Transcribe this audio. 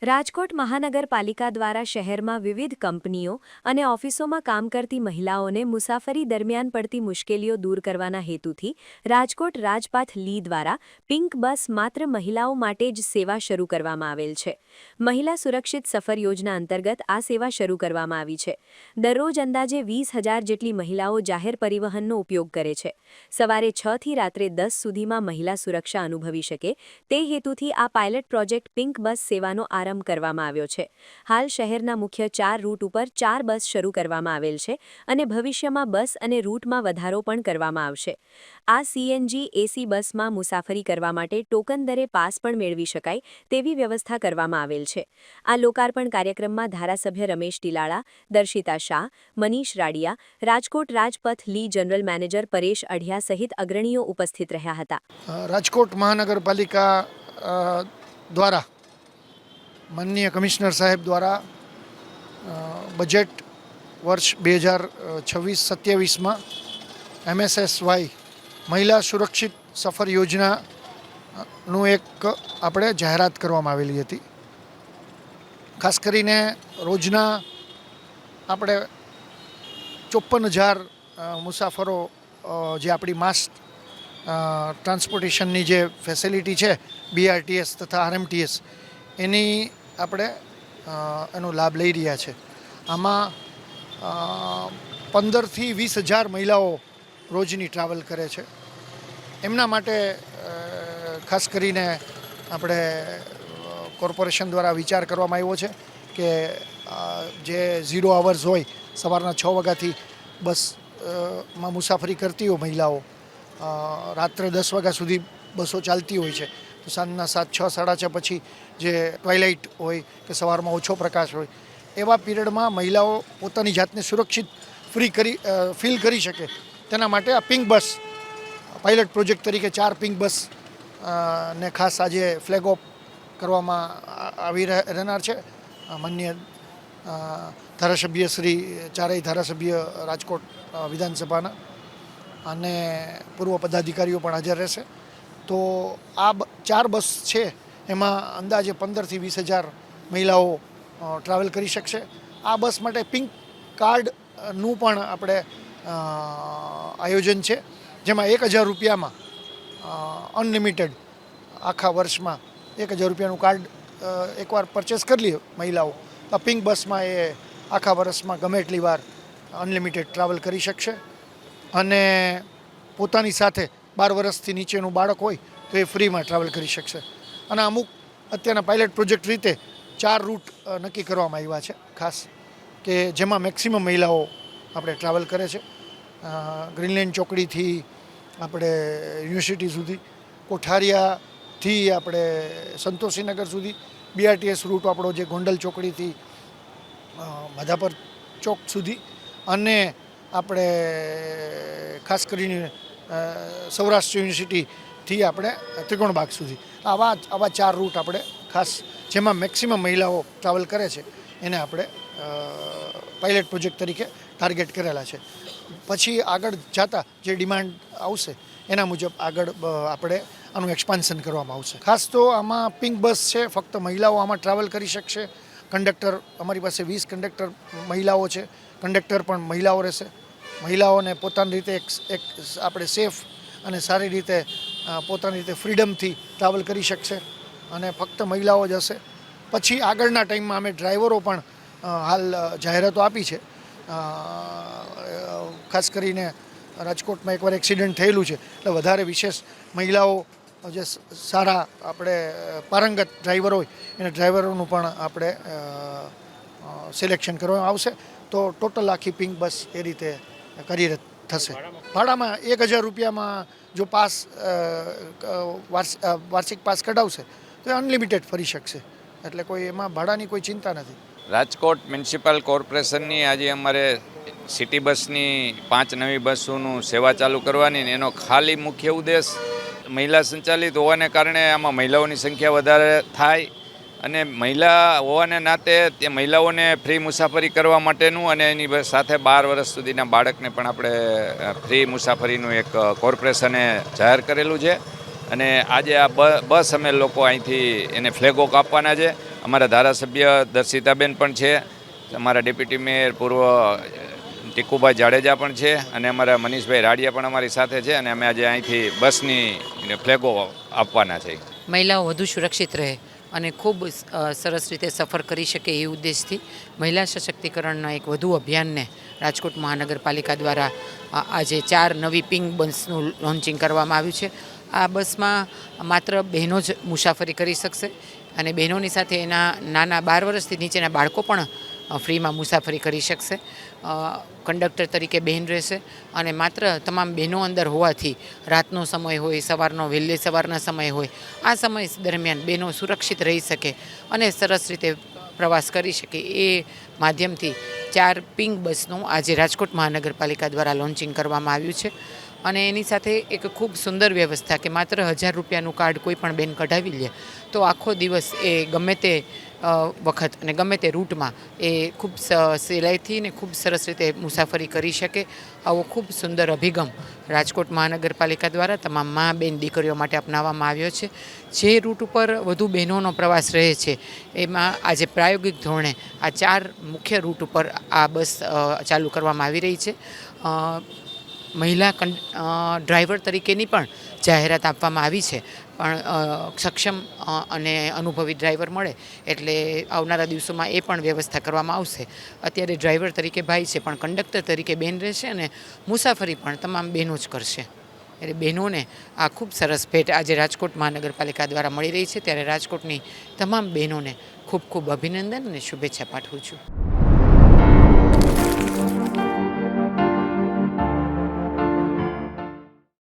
રાજકોટ મહાનગરપાલિકા દ્વારા શહેરમાં વિવિધ કંપનીઓ અને ઓફિસોમાં કામ કરતી મહિલાઓને મુસાફરી દરમિયાન પડતી મુશ્કેલીઓ દૂર કરવાના હેતુથી રાજકોટ રાજપાથ લી દ્વારા પિંક બસ માત્ર મહિલાઓ માટે જ સેવા શરૂ કરવામાં આવેલ છે. મહિલા સુરક્ષિત સફર યોજના અંતર્ગત આ સેવા શરૂ કરવામાં આવી છે. દરરોજ અંદાજે 20,000 જેટલી મહિલાઓ જાહેર પરિવહનનો ઉપયોગ કરે છે. સવારે 6 થી રાત્રે 10 સુધીમાં મહિલા સુરક્ષા અનુભવી શકે તે હેતુથી આ પાયલટ પ્રોજેક્ટ પિંક બસ સેવાનો આરંભ કરવામાં આવ્યો છે. હાલ શહેરના મુખ્ય 4 રૂટ ઉપર 4 બસ શરૂ કરવામાં આવેલ છે અને ભવિષ્યમાં બસ અને રૂટમાં વધારો પણ કરવામાં આવશે. આ સીએનજી એસી બસમાં મુસાફરી કરવા માટે ટોકન દરે પાસ પણ મેળવી શકાય તેવી વ્યવસ્થા કરવામાં આવેલ છે. આ લોકાર્પણ કાર્યક્રમમાં ધારાસભ્ય રમેશ ટીલાળા, દર્શિતા શાહ, મનીષ રાડિયા, રાજકોટ રાજપથ લી જનરલ મેનેજર પરેશ અઢિયા સહિત અગ્રણીઓ ઉપસ્થિત રહ્યા હતા. રાજકોટ મહાનગરપાલિકા દ્વારા માનનીય કમિશનર સાહેબ દ્વારા બજેટ વર્ષ 2026-27માં MSSY મહિલા સુરક્ષિત સફર યોજનાનું એક આપણે જાહેરાત કરવામાં આવેલી હતી. ખાસ કરીને રોજના આપણે 54,000 મુસાફરો જે આપણી માસ ટ્રાન્સપોર્ટેશનની જે ફેસિલિટી છે BRTS તથા RMTS એની આપણે એનો લાભ લઈ રહ્યા છે. આમાં 15,000થી 20,000 મહિલાઓ રોજની ટ્રાવેલ કરે છે. એમના માટે ખાસ કરીને આપણે કોર્પોરેશન દ્વારા વિચાર કરવામાં આવ્યો છે કે જે 0 અવર્સ હોય સવારના 6 વાગ્યાથી બસમાં મુસાફરી કરતી હોય મહિલાઓ, રાત્રે 10 વાગ્યા સુધી બસો ચાલતી હોય છે, તો સાંજના 7, 6, 6:30 પછી જે ટ્વાઇલાઇટ હોય કે સવારમાં ઓછો પ્રકાશ હોય એવા પીરિયડમાં મહિલાઓ પોતાની જાતને સુરક્ષિત ફીલ કરી શકે તેના માટે આ પિંક બસ પાયલટ પ્રોજેક્ટ તરીકે 4 પિંક બસ ને ખાસ આજે ફ્લેગ ઓફ કરવામાં આવી રહેનાર છે. માનનીય ધારાસભ્ય શ્રી ચારેય ધારાસભ્ય રાજકોટ વિધાનસભાના અને પૂર્વ પદાધિકારીઓ પણ હાજર રહેશે. તો આ 4 બસ છે એમાં અંદાજે 15,000થી 20,000 મહિલાઓ ટ્રાવેલ કરી શકશે. આ બસ માટે પિંક કાર્ડનું પણ આપણે આયોજન છે, જેમાં 1,000 રૂપિયામાં અનલિમિટેડ આખા વર્ષમાં 1,000 રૂપિયાનું કાર્ડ એકવાર પરચેસ કરી લે મહિલાઓ તો પિંક બસમાં એ આખા વર્ષમાં ગમે એટલી વાર અનલિમિટેડ ટ્રાવેલ કરી શકશે. અને પોતાની સાથે 12 વર્ષથી નીચેનું બાળક હોય તો એ ફ્રીમાં ટ્રાવેલ કરી શકશે. અને અમુક અત્યારના પાયલટ પ્રોજેક્ટ રીતે 4 રૂટ નક્કી કરવામાં આવ્યા છે ખાસ, કે જેમાં મેક્સિમમ મહિલાઓ આપણે ટ્રાવેલ કરે છે. ગ્રીનલેન્ડ ચોકડીથી આપણે યુનિવર્સિટી સુધી, કોઠારિયાથી આપણે સંતોષીનગર સુધી, BRTS રૂટ આપણો જે ગોંડલ ચોકડીથી માધાપર ચોક સુધી, અને આપણે ખાસ કરીને સૌરાષ્ટ્ર યુનિવર્સિટીથી આપણે ત્રિકોણબાગ સુધી આવા 4 રૂટ આપણે ખાસ જેમાં મેક્સિમમ મહિલાઓ ટ્રાવેલ કરે છે એને આપણે પાયલટ પ્રોજેક્ટ તરીકે ટાર્ગેટ કરેલા છે. પછી આગળ જતાં જે ડિમાન્ડ આવશે એના મુજબ આગળ આપણે આનું એક્સપાન્શન કરવામાં આવશે. ખાસ તો આમાં પિંક બસ છે, ફક્ત મહિલાઓ આમાં ટ્રાવેલ કરી શકશે. કંડક્ટર અમારી પાસે 20 કંડક્ટર મહિલાઓ છે, કંડક્ટર પણ મહિલાઓ રહેશે. મહિલાઓને પોતાની રીતે એક આપણે સેફ અને સારી રીતે પોતાની રીતે ફ્રીડમથી ટ્રાવેલ કરી શકશે અને ફક્ત મહિલાઓ જ હશે. પછી આગળના ટાઈમમાં અમે ડ્રાઈવરો પણ હાલ જાહેરાતો આપી છે. ખાસ કરીને રાજકોટમાં એકવાર એક્સિડન્ટ થયેલું છે એટલે વધારે વિશેષ મહિલાઓ જે સારા આપણે પારંગત ડ્રાઈવર હોય એને ડ્રાઈવરોનું પણ આપણે સિલેક્શન કરવામાં આવશે. તો ટોટલ આખી પિંક બસ એ રીતે કાર્યરત થશે. ભાડામાં 1,000 રૂપિયામાં જો પાસ વાર્ષિક પાસ કઢાવશે તો એ અનલિમિટેડ ફરી શકશે, એટલે કોઈ એમાં ભાડાની કોઈ ચિંતા નથી. રાજકોટ મ્યુનિસિપલ કોર્પોરેશનની આજે અમારે સિટી બસની 5 નવી બસોનું સેવા ચાલુ કરવાની, એનો ખાલી મુખ્ય ઉદ્દેશ મહિલા સંચાલિત હોવાને કારણે આમાં મહિલાઓની સંખ્યા વધારે થાય અને મહિલા હોવાને નાતે તે મહિલાઓને ફ્રી મુસાફરી કરવા માટેનું અને એની સાથે 12 વર્ષ સુધીના બાળકને પણ આપણે ફ્રી મુસાફરીનું એક કોર્પોરેશને જાહેર કરેલું છે. અને આજે આ બસ અમે લોકો અહીંથી એને ફ્લેગ ઓફ આપવાના છે અમારા ધારાસભ્ય દર્શિતાબેન પણ છે, અમારા ડેપ્યુટી મેયર પૂર્વ ટીકુભાઈ જાડેજા પણ છે અને અમારા મનીષભાઈ રાડિયા પણ અમારી સાથે છે અને અમે આજે અહીંથી બસની ફ્લેગો આપવાના છે. મહિલાઓ વધુ સુરક્ષિત રહે અને ખૂબ સરસ રીતે સફર કરી શકે એ ઉદ્દેશથી મહિલા સશક્તિકરણના એક વધુ અભિયાનને રાજકોટ મહાનગરપાલિકા દ્વારા આજે 4 નવી પિંક બસનું લોન્ચિંગ કરવામાં આવ્યું છે. આ બસમાં માત્ર બહેનો જ મુસાફરી કરી શકશે અને બહેનોની સાથે એના નાના 12 વર્ષથી નીચેના બાળકો પણ ફ્રીમાં મુસાફરી કરી શકશે. કંડક્ટર તરીકે બહેન રહેશે અને માત્ર તમામ બહેનો અંદર હોવાથી રાતનો સમય હોય, સવારનો વહેલી સવારના સમય હોય, આ સમય દરમિયાન બહેનો સુરક્ષિત રહી શકે અને સરસ રીતે પ્રવાસ કરી શકે એ માધ્યમથી 4 પિંક બસનું આજે રાજકોટ મહાનગરપાલિકા દ્વારા લોન્ચિંગ કરવામાં આવ્યું છે. અને એની સાથે એક ખૂબ સુંદર વ્યવસ્થા કે માત્ર 1000 રૂપિયાનું કાર્ડ કોઈ પણ બેન કઢાવી લે તો આખો દિવસ એ ગમે તે વખત અને ગમે તે રૂટમાં એ ખૂબ સહેલાઈથી ને ખૂબ સરસ રીતે મુસાફરી કરી શકે. આવો ખૂબ સુંદર અભિગમ રાજકોટ મહાનગરપાલિકા દ્વારા તમામ મા બેન દીકરીઓ માટે અપનાવવામાં આવ્યો છે. જે રૂટ ઉપર વધુ બહેનોનો પ્રવાસ રહે છે એમાં આજે પ્રાયોગિક ધોરણે આ 4 મુખ્ય રૂટ ઉપર આ બસ ચાલુ કરવામાં આવી રહી છે. મહિલા ડ્રાઈવર તરીકેની પણ જાહેરાત આપવામાં આવી છે, પણ સક્ષમ અને અનુભવી ડ્રાઈવર મળે એટલે આવનારા દિવસોમાં એ પણ વ્યવસ્થા કરવામાં આવશે. અત્યારે ડ્રાઈવર તરીકે ભાઈ છે, પણ કંડક્ટર તરીકે બેન રહેશે અને મુસાફરી પણ તમામ બહેનો જ કરશે. એટલે બહેનોને આ ખૂબ સરસ ભેટ આજે રાજકોટ મહાનગરપાલિકા દ્વારા મળી રહી છે, ત્યારે રાજકોટની તમામ બહેનોને ખૂબ ખૂબ અભિનંદન અને શુભેચ્છા પાઠવું છું.